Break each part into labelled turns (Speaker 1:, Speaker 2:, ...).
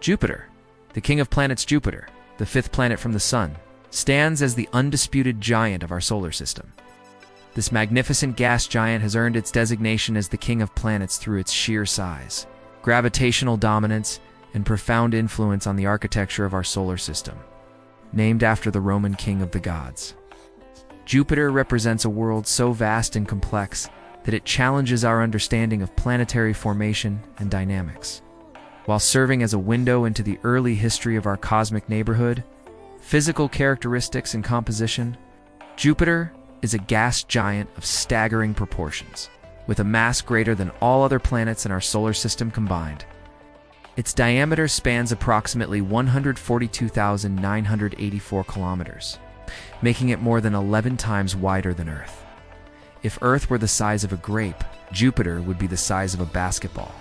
Speaker 1: Jupiter, the king of planets. Jupiter, the fifth planet from the Sun, stands as the undisputed giant of our solar system. This magnificent gas giant has earned its designation as the king of planets through its sheer size, gravitational dominance, and profound influence on the architecture of our solar system. Named after the Roman king of the gods, Jupiter represents a world so vast and complex that it challenges our understanding of planetary formation and dynamics. While serving as a window into the early history of our cosmic neighborhood, physical characteristics, and composition, Jupiter is a gas giant of staggering proportions, with a mass greater than all other planets in our solar system combined. Its diameter spans approximately 142,984 kilometers, making it more than 11 times wider than Earth. If Earth were the size of a grape, Jupiter would be the size of a basketball.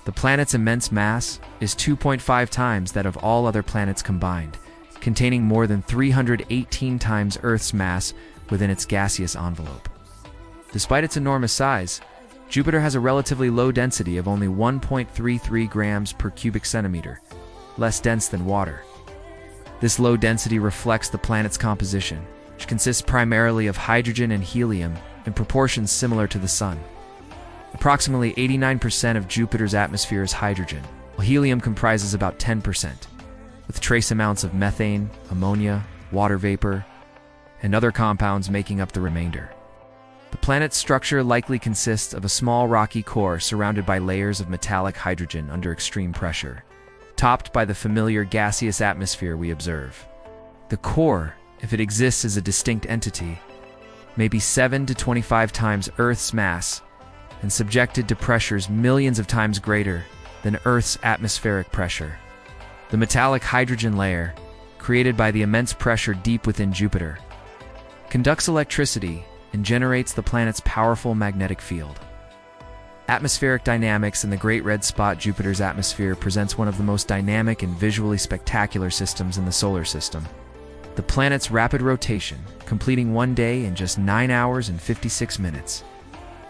Speaker 1: The planet's immense mass is 2.5 times that of all other planets combined, containing more than 318 times Earth's mass within its gaseous envelope. Despite its enormous size, Jupiter has a relatively low density of only 1.33 grams per cubic centimeter, less dense than water. This low density reflects the planet's composition, which consists primarily of hydrogen and helium in proportions similar to the Sun. Approximately 89% of Jupiter's atmosphere is hydrogen, while helium comprises about 10%, with trace amounts of methane, ammonia, water vapor, and other compounds making up the remainder. The planet's structure likely consists of a small rocky core surrounded by layers of metallic hydrogen under extreme pressure, topped by the familiar gaseous atmosphere we observe. The core, if it exists as a distinct entity, may be 7 to 25 times Earth's mass and subjected to pressures millions of times greater than Earth's atmospheric pressure. The metallic hydrogen layer, created by the immense pressure deep within Jupiter, conducts electricity and generates the planet's powerful magnetic field. Atmospheric dynamics in the Great Red Spot. Jupiter's atmosphere presents one of the most dynamic and visually spectacular systems in the solar system. The planet's rapid rotation, completing one day in just 9 hours and 56 minutes,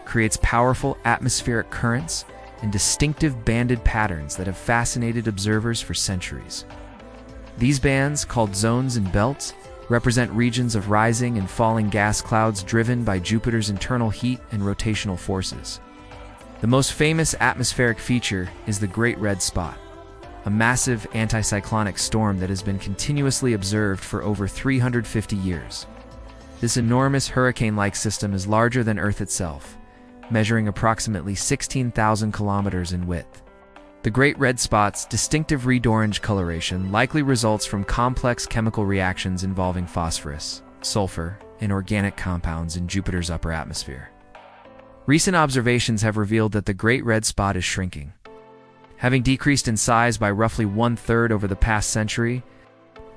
Speaker 1: creates powerful atmospheric currents and distinctive banded patterns that have fascinated observers for centuries. These bands, called zones and belts, represent regions of rising and falling gas clouds driven by Jupiter's internal heat and rotational forces. The most famous atmospheric feature is the Great Red Spot, a massive anticyclonic storm that has been continuously observed for over 350 years. This enormous hurricane-like system is larger than Earth itself, measuring approximately 16,000 kilometers in width. The Great Red Spot's distinctive red-orange coloration likely results from complex chemical reactions involving phosphorus, sulfur, and organic compounds in Jupiter's upper atmosphere. Recent observations have revealed that the Great Red Spot is shrinking. Having decreased in size by roughly 1/3 over the past century,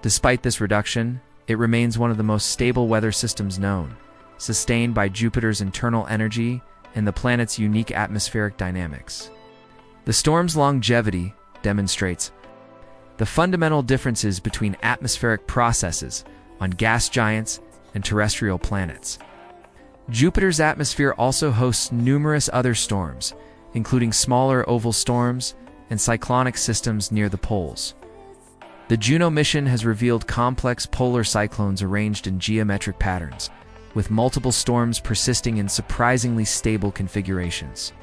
Speaker 1: despite this reduction, it remains one of the most stable weather systems known, sustained by Jupiter's internal energy and the planet's unique atmospheric dynamics. The storm's longevity demonstrates the fundamental differences between atmospheric processes on gas giants and terrestrial planets. Jupiter's atmosphere also hosts numerous other storms, including smaller oval storms and cyclonic systems near the poles. The Juno mission has revealed complex polar cyclones arranged in geometric patterns, with multiple storms persisting in surprisingly stable configurations.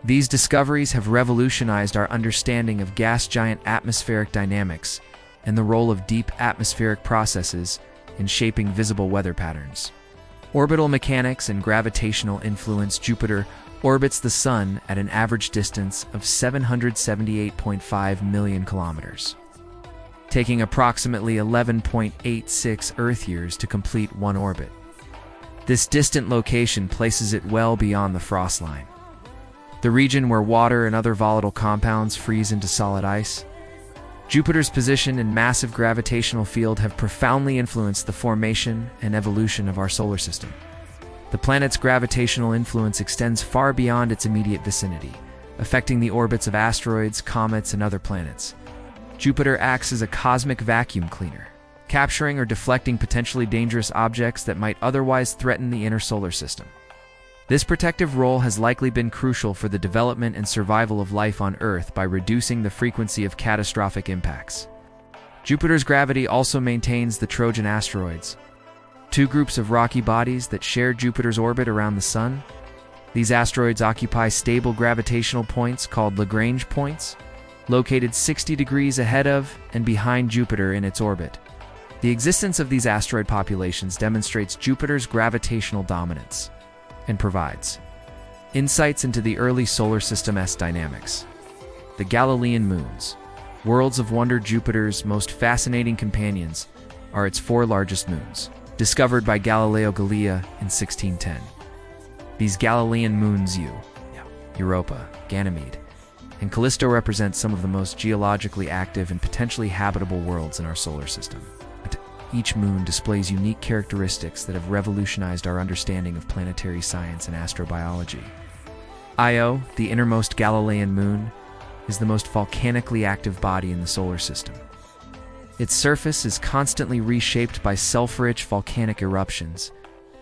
Speaker 1: These discoveries have revolutionized our understanding of gas giant atmospheric dynamics and the role of deep atmospheric processes in shaping visible weather patterns. Orbital mechanics and gravitational influence. Jupiter orbits the Sun at an average distance of 778.5 million kilometers, taking approximately 11.86 Earth years to complete one orbit. This distant location places it well beyond the frost line, the region where water and other volatile compounds freeze into solid ice. Jupiter's position and massive gravitational field have profoundly influenced the formation and evolution of our solar system. The planet's gravitational influence extends far beyond its immediate vicinity, affecting the orbits of asteroids, comets, and other planets. Jupiter acts as a cosmic vacuum cleaner, capturing or deflecting potentially dangerous objects that might otherwise threaten the inner solar system. This protective role has likely been crucial for the development and survival of life on Earth by reducing the frequency of catastrophic impacts. Jupiter's gravity also maintains the Trojan asteroids, two groups of rocky bodies that share Jupiter's orbit around the Sun. These asteroids occupy stable gravitational points called Lagrange points, located 60 degrees ahead of and behind Jupiter in its orbit. The existence of these asteroid populations demonstrates Jupiter's gravitational dominance and provides insights into the early solar system's dynamics. The Galilean moons, worlds of wonder. Jupiter's most fascinating companions are its four largest moons, discovered by Galileo Galilei in 1610. These Galilean moons, Europa, Ganymede, and Callisto, represent some of the most geologically active and potentially habitable worlds in our solar system. Each moon displays unique characteristics that have revolutionized our understanding of planetary science and astrobiology. Io, the innermost Galilean moon, is the most volcanically active body in the solar system. Its surface is constantly reshaped by sulfur-rich volcanic eruptions,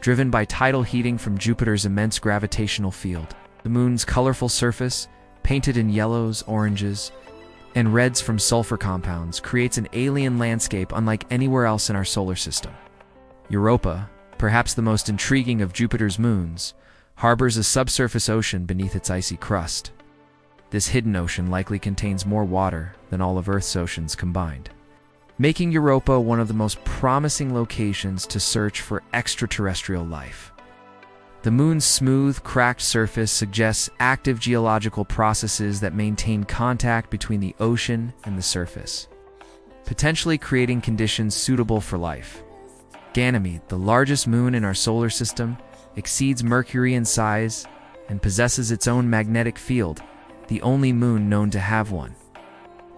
Speaker 1: driven by tidal heating from Jupiter's immense gravitational field. The moon's colorful surface, painted in yellows, oranges, and reds from sulfur compounds, creates an alien landscape unlike anywhere else in our solar system. Europa, perhaps the most intriguing of Jupiter's moons, harbors a subsurface ocean beneath its icy crust. This hidden ocean likely contains more water than all of Earth's oceans combined, making Europa one of the most promising locations to search for extraterrestrial life. The moon's smooth, cracked surface suggests active geological processes that maintain contact between the ocean and the surface, potentially creating conditions suitable for life. Ganymede, the largest moon in our solar system, exceeds Mercury in size and possesses its own magnetic field, the only moon known to have one.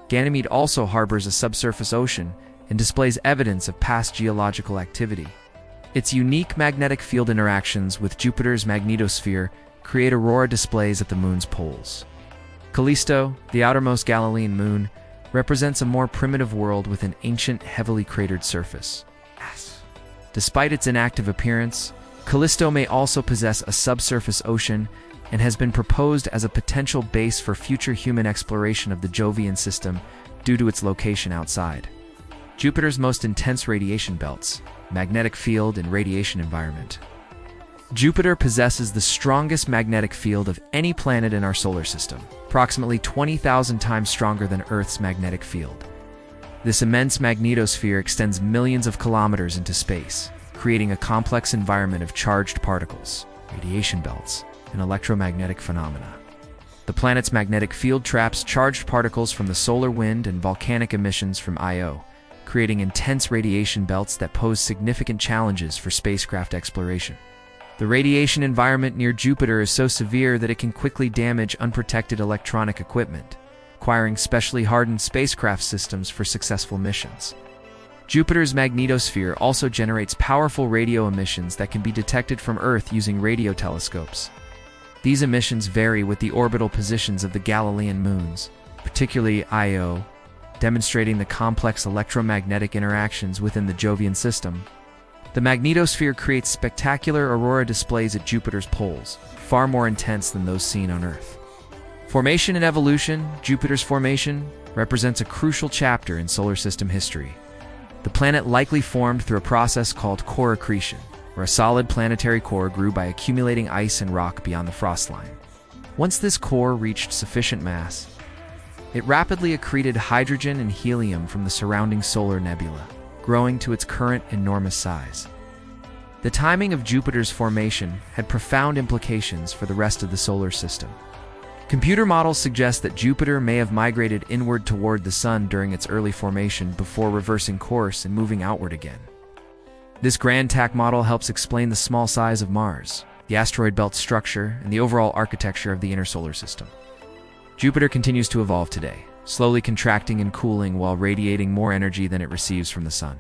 Speaker 1: Ganymede also harbors a subsurface ocean and displays evidence of past geological activity. Its unique magnetic field interactions with Jupiter's magnetosphere create aurora displays at the moon's poles. Callisto, the outermost Galilean moon, represents a more primitive world with an ancient, heavily cratered surface. Despite its inactive appearance, Callisto may also possess a subsurface ocean and has been proposed as a potential base for future human exploration of the Jovian system due to its location outside Jupiter's most intense radiation belts, magnetic field, and radiation environment. Jupiter possesses the strongest magnetic field of any planet in our solar system, approximately 20,000 times stronger than Earth's magnetic field. This immense magnetosphere extends millions of kilometers into space, creating a complex environment of charged particles, radiation belts, and electromagnetic phenomena. The planet's magnetic field traps charged particles from the solar wind and volcanic emissions from Io, creating intense radiation belts that pose significant challenges for spacecraft exploration. The radiation environment near Jupiter is so severe that it can quickly damage unprotected electronic equipment, requiring specially hardened spacecraft systems for successful missions. Jupiter's magnetosphere also generates powerful radio emissions that can be detected from Earth using radio telescopes. These emissions vary with the orbital positions of the Galilean moons, particularly Io, demonstrating the complex electromagnetic interactions within the Jovian system. The magnetosphere creates spectacular aurora displays at Jupiter's poles, far more intense than those seen on Earth. Formation and evolution. Jupiter's formation represents a crucial chapter in solar system history. The planet likely formed through a process called core accretion, where a solid planetary core grew by accumulating ice and rock beyond the frost line. Once this core reached sufficient mass, it rapidly accreted hydrogen and helium from the surrounding solar nebula, growing to its current enormous size. The timing of Jupiter's formation had profound implications for the rest of the solar system. Computer models suggest that Jupiter may have migrated inward toward the Sun during its early formation before reversing course and moving outward again. This grand tack model helps explain the small size of Mars, the asteroid belt structure, and the overall architecture of the inner solar system. Jupiter continues to evolve today, slowly contracting and cooling while radiating more energy than it receives from the Sun.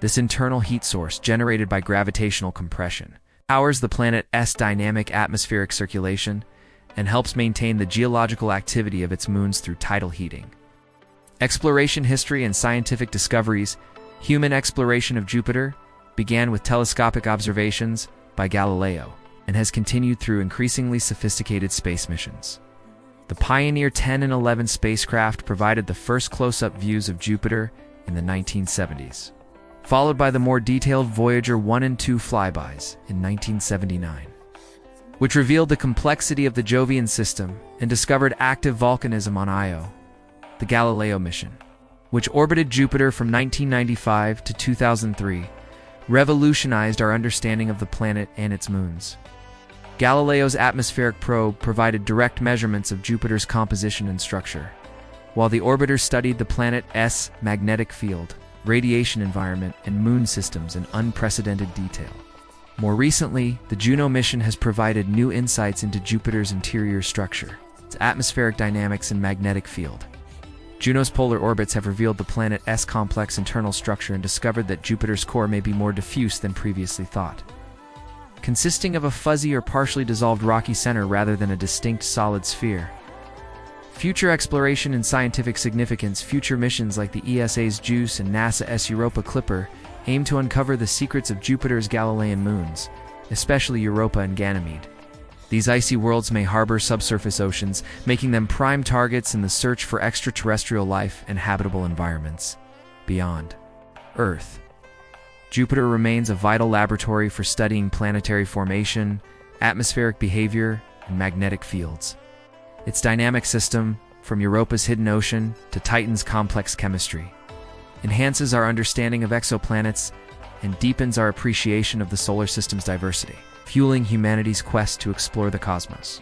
Speaker 1: This internal heat source, generated by gravitational compression, powers the planet's dynamic atmospheric circulation and helps maintain the geological activity of its moons through tidal heating. Exploration history and scientific discoveries. Human exploration of Jupiter began with telescopic observations by Galileo and has continued through increasingly sophisticated space missions. The Pioneer 10 and 11 spacecraft provided the first close-up views of Jupiter in the 1970s, followed by the more detailed Voyager 1 and 2 flybys in 1979, which revealed the complexity of the Jovian system and discovered active volcanism on Io. The Galileo mission, which orbited Jupiter from 1995 to 2003, revolutionized our understanding of the planet and its moons. Galileo's atmospheric probe provided direct measurements of Jupiter's composition and structure, while the orbiter studied the planet's magnetic field, radiation environment, and moon systems in unprecedented detail. More recently, the Juno mission has provided new insights into Jupiter's interior structure, its atmospheric dynamics and magnetic field. Juno's polar orbits have revealed the planet's complex internal structure and discovered that Jupiter's core may be more diffuse than previously thought, consisting of a fuzzy or partially dissolved rocky center rather than a distinct solid sphere. Future exploration and scientific significance. Future missions like the ESA's JUICE and NASA's Europa Clipper aim to uncover the secrets of Jupiter's Galilean moons, especially Europa and Ganymede. These icy worlds may harbor subsurface oceans, making them prime targets in the search for extraterrestrial life and habitable environments beyond Earth. Jupiter remains a vital laboratory for studying planetary formation, atmospheric behavior, and magnetic fields. Its dynamic system, from Europa's hidden ocean to Titan's complex chemistry, enhances our understanding of exoplanets and deepens our appreciation of the solar system's diversity, fueling humanity's quest to explore the cosmos.